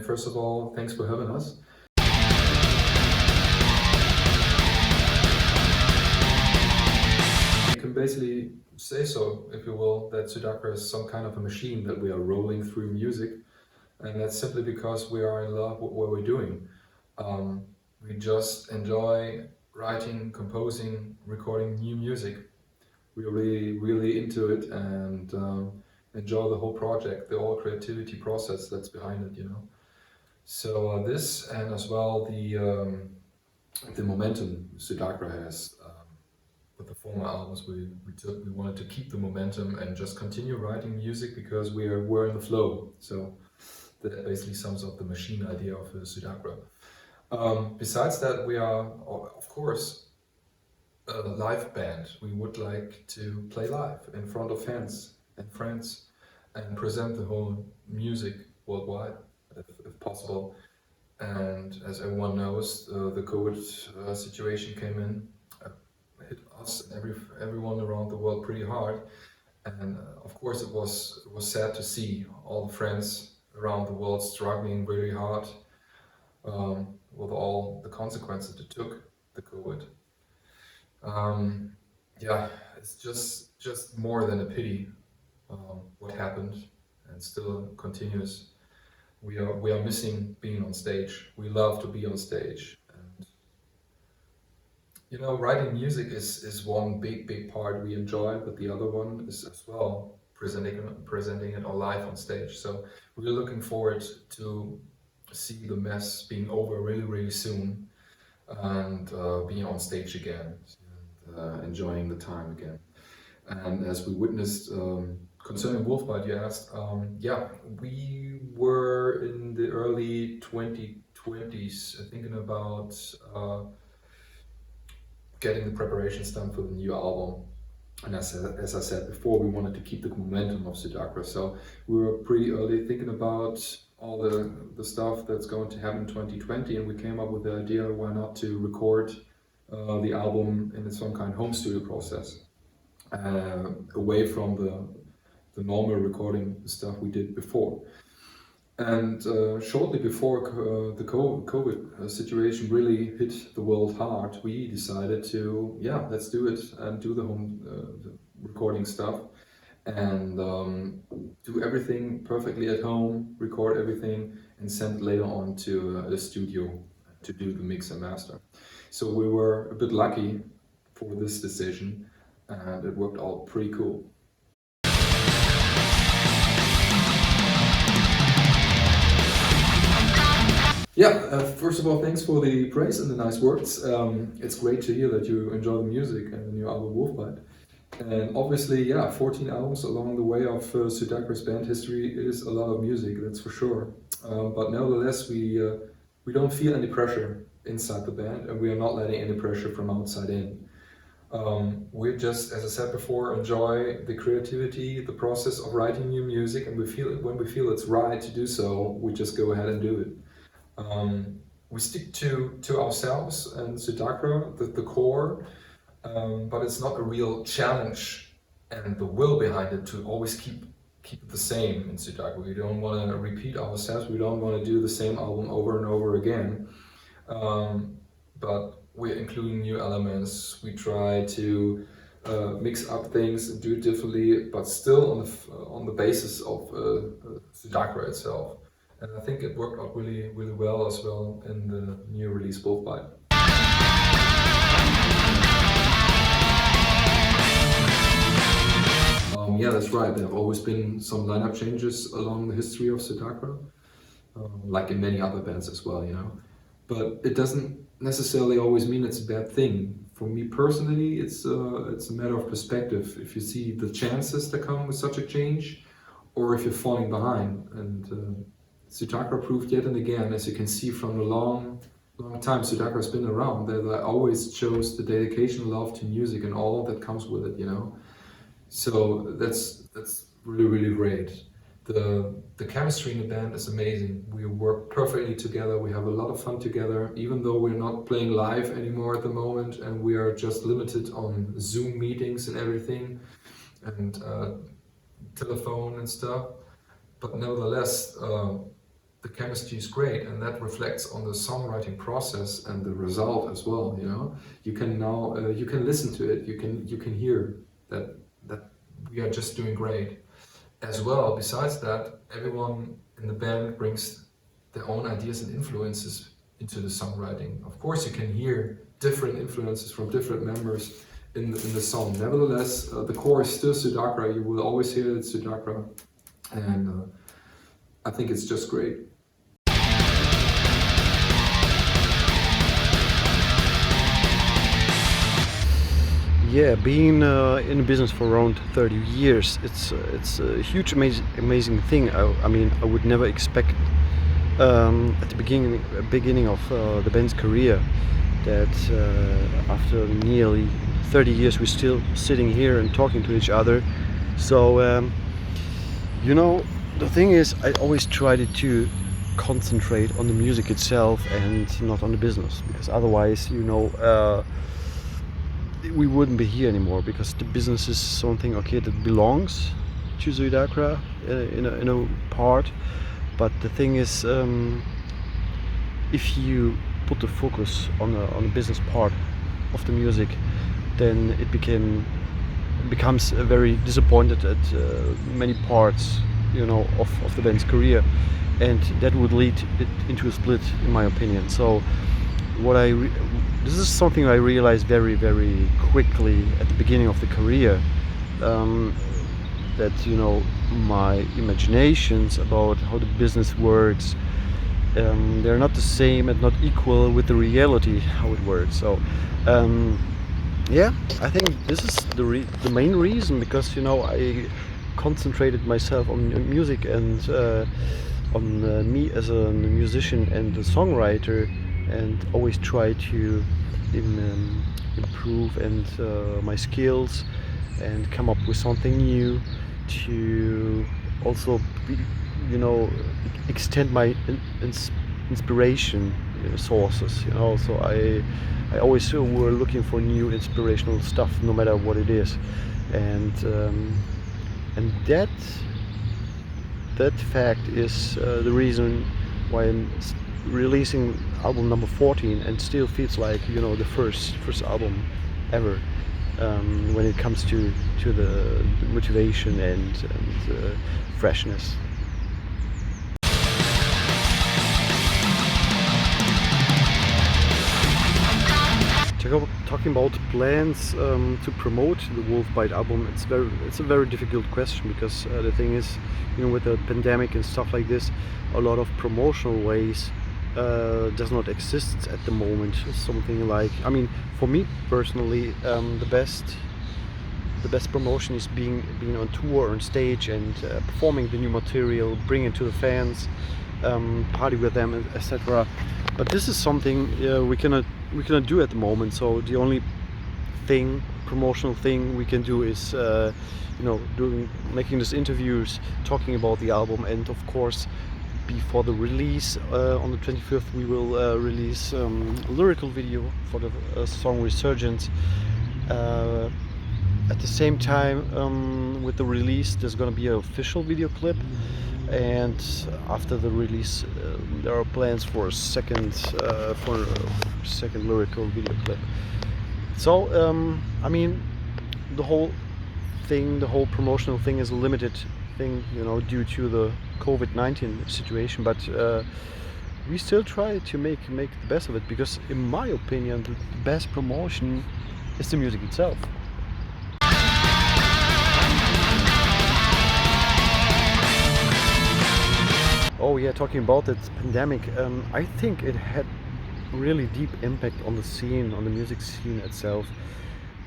first of all, thanks for having us. You can basically say so, if you will, that Suidakra is some kind of a machine that we are rolling through music, and that's simply because we are in love with what we're doing. We just enjoy writing, composing, recording new music. We're really into it and enjoy the whole project, the whole creativity process that's behind it, you know. So this, and as well the momentum Suidakra has with the former albums, we wanted to keep the momentum and just continue writing music because we're in the flow. So that basically sums up the machine idea of Suidakra. Besides that, we are, of course, a live band. We would like to play live in front of fans and friends and present the whole music worldwide, if possible. And as everyone knows, the COVID situation came in, hit us and everyone around the world pretty hard. And of course, it was sad to see all the friends around the world struggling really hard with all the consequences it took, the COVID. Yeah, it's just more than a pity what happened, and still continues. We are missing being on stage. We love to be on stage, and you know, writing music is one big part we enjoy, but the other one is as well presenting it all live on stage. So we're looking forward to see the mess being over really soon, and being on stage again. Enjoying the time again. And as we witnessed, concerning Wolfbite, you asked, yeah, we were in the early 2020s thinking about getting the preparations done for the new album. And as I said before, we wanted to keep the momentum of Suidakra. So we were pretty early thinking about all the stuff that's going to happen in 2020, and we came up with the idea, why not to record the album in some kind of home studio process, away from the normal recording stuff we did before. And shortly before the COVID situation really hit the world hard, we decided to, yeah, let's do it and do the home recording stuff, and do everything perfectly at home, record everything, and send it later on to a studio to do the mix and master. So we were a bit lucky for this decision, and it worked out pretty cool. Yeah, first of all, thanks for the praise and the nice words. It's great to hear that you enjoy the music and the new album Wolfbite. And obviously, yeah, 14 albums along the way of Suidakra's band history is a lot of music, that's for sure. But nevertheless, we don't feel any pressure inside the band, and we are not letting any pressure from outside in. We just, as I said before, enjoy the creativity, the process of writing new music, and when we feel it's right to do so, we just go ahead and do it. We stick to ourselves and Suidakra, the core, but it's not a real challenge and the will behind it to always keep it the same in Suidakra. We don't want to repeat ourselves, we don't want to do the same album over and over again. But we're including new elements. We try to mix up things and do it differently, but still on the basis of Suidakra itself. And I think it worked out really well as well in the new release Wolfbite. Yeah, that's right. There have always been some lineup changes along the history of Suidakra, like in many other bands as well, you know. But it doesn't necessarily always mean it's a bad thing. For me personally, it's a matter of perspective. If you see the chances that come with such a change, or if you're falling behind. And Suidakra proved yet and again, as you can see from the long time Suidakra has been around, that I always chose the dedication, love to music, and all that comes with it, you know. So that's really great. The chemistry in the band is amazing. We work perfectly together. We have a lot of fun together, even though we're not playing live anymore at the moment, and we are just limited on Zoom meetings and everything, and telephone and stuff. But nevertheless, the chemistry is great, and that reflects on the songwriting process and the result as well. You know, you can now you can listen to it. You can hear that we are just doing great. As well, besides that, everyone in the band brings their own ideas and influences into the songwriting. Of course, you can hear different influences from different members in the song. Nevertheless, the core is still Suidakra. You will always hear it Suidakra, and I think it's just great. Yeah, being in the business for around 30 years, it's a huge, amazing thing. I mean, I would never expect at the beginning of the band's career that after nearly 30 years we're still sitting here and talking to each other. So you know, the thing is, I always tried to concentrate on the music itself and not on the business, because otherwise, you know, we wouldn't be here anymore, because the business is something, okay, that belongs to Suidakra in a part, but the thing is, if you put the focus on the business part of the music, then it becomes very disappointed at many parts, you know, of the band's career, and that would lead it into a split, in my opinion. So this is something I realized very, very quickly at the beginning of the career, that, you know, my imaginations about how the business works, they're not the same and not equal with the reality how it works. So yeah, I think this is the main reason, because, you know, I concentrated myself on music and on me as a musician and a songwriter, and always try to improve and my skills and come up with something new, to also be, you know, extend my inspiration sources, you know. So I always were looking for new inspirational stuff, no matter what it is, and that fact is the reason why I'm releasing album number 14, and still feels like, you know, the first album ever, when it comes to the motivation and freshness. Talking about plans to promote the Wolfbite album, it's a very difficult question, because the thing is, you know, with the pandemic and stuff like this, a lot of promotional ways does not exist at the moment. Something like, I mean, for me personally, the best promotion is being on tour, on stage, and performing the new material, bring it to the fans, party with them, etc. But this is something we cannot do at the moment. So the only promotional thing we can do is you know, making these interviews, talking about the album, and of course, before the release on the 25th, we will release a lyrical video for the song Resurgence. At the same time, with the release, there's gonna be an official video clip, and after the release, there are plans for a second lyrical video clip. So I mean, the whole promotional thing is a limited thing, you know, due to the COVID-19 situation, but we still try to make the best of it, because in my opinion, the best promotion is the music itself. Oh yeah, talking about that pandemic, I think it had really deep impact on the scene, on the music scene itself,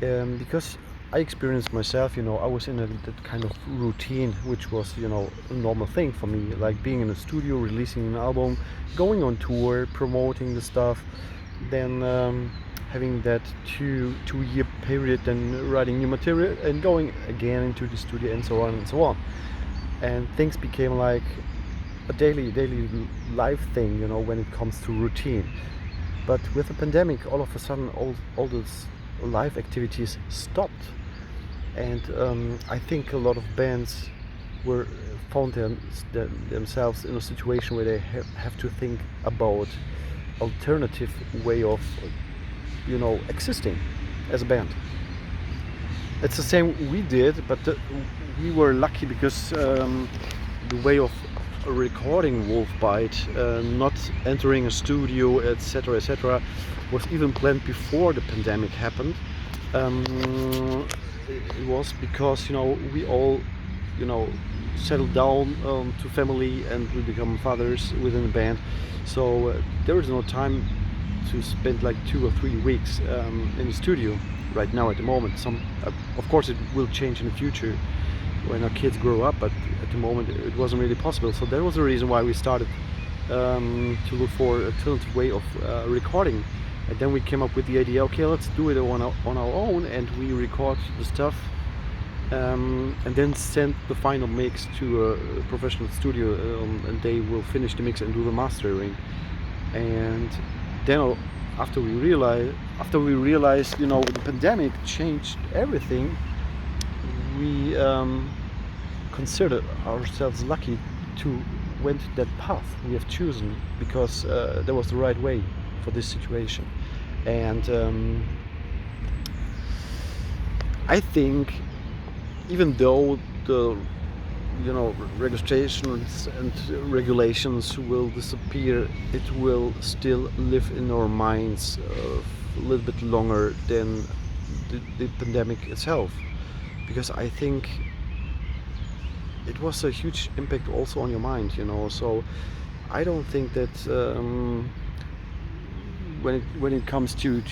because I experienced myself, you know, I was in that kind of routine, which was, you know, a normal thing for me, like being in a studio, releasing an album, going on tour, promoting the stuff, then having that two-year period, then writing new material and going again into the studio, and so on and so on. And things became like a daily life thing, you know, when it comes to routine. But with the pandemic, all of a sudden, all those live activities stopped, and I think a lot of bands were found themselves in a situation where they have to think about alternative way of, you know, existing as a band. It's the same we did, but we were lucky because the way of recording Wolfbite, not entering a studio, etc., etc., was even planned before the pandemic happened. It was because, you know, we all, you know, settled down to family and we become fathers within the band. So there is no time to spend like 2 or 3 weeks in the studio right now at the moment. Of course it will change in the future when our kids grow up, but at the moment it wasn't really possible. So that was the reason why we started to look for an alternative way of recording. And then we came up with the idea, okay, let's do it on our own, and we record the stuff and then send the final mix to a professional studio, and they will finish the mix and do the mastering. And then after we realized, you know, the pandemic changed everything, we considered ourselves lucky to went that path we have chosen, because that was the right way for this situation. And I think even though the, you know, registrations and regulations will disappear, it will still live in our minds a little bit longer than the pandemic itself, because I think it was a huge impact also on your mind, you know. So I don't think that when it comes to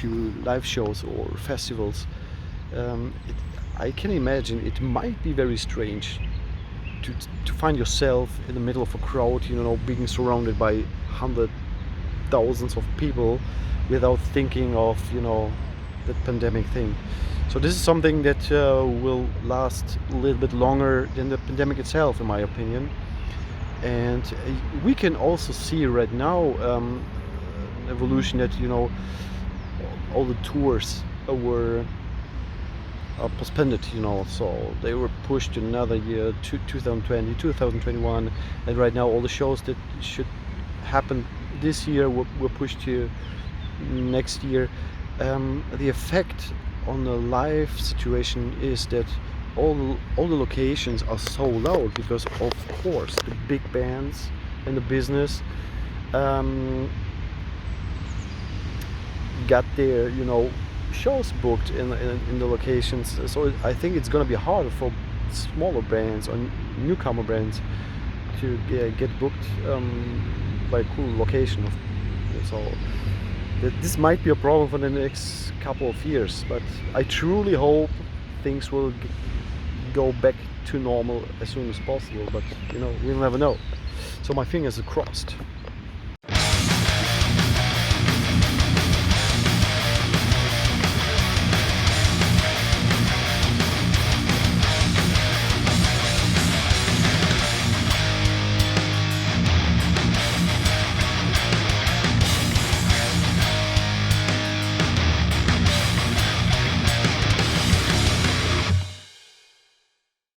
live shows or festivals, I can imagine it might be very strange to find yourself in the middle of a crowd, you know, being surrounded by thousands of people without thinking of, you know, that pandemic thing. So this is something that will last a little bit longer than the pandemic itself, in my opinion. And we can also see right now evolution that, you know, all the tours were postponed, you know, so they were pushed to another year, to 2020, 2021, and right now all the shows that should happen this year were pushed to next year. The effect on the live situation is that all the locations are sold out, because of course the big bands and the business got their, you know, shows booked in the locations. So I think it's gonna be harder for smaller bands or newcomer bands to get booked by a cool location. So this might be a problem for the next couple of years, but I truly hope things will go back to normal as soon as possible, but you know, we'll never know. So my fingers are crossed.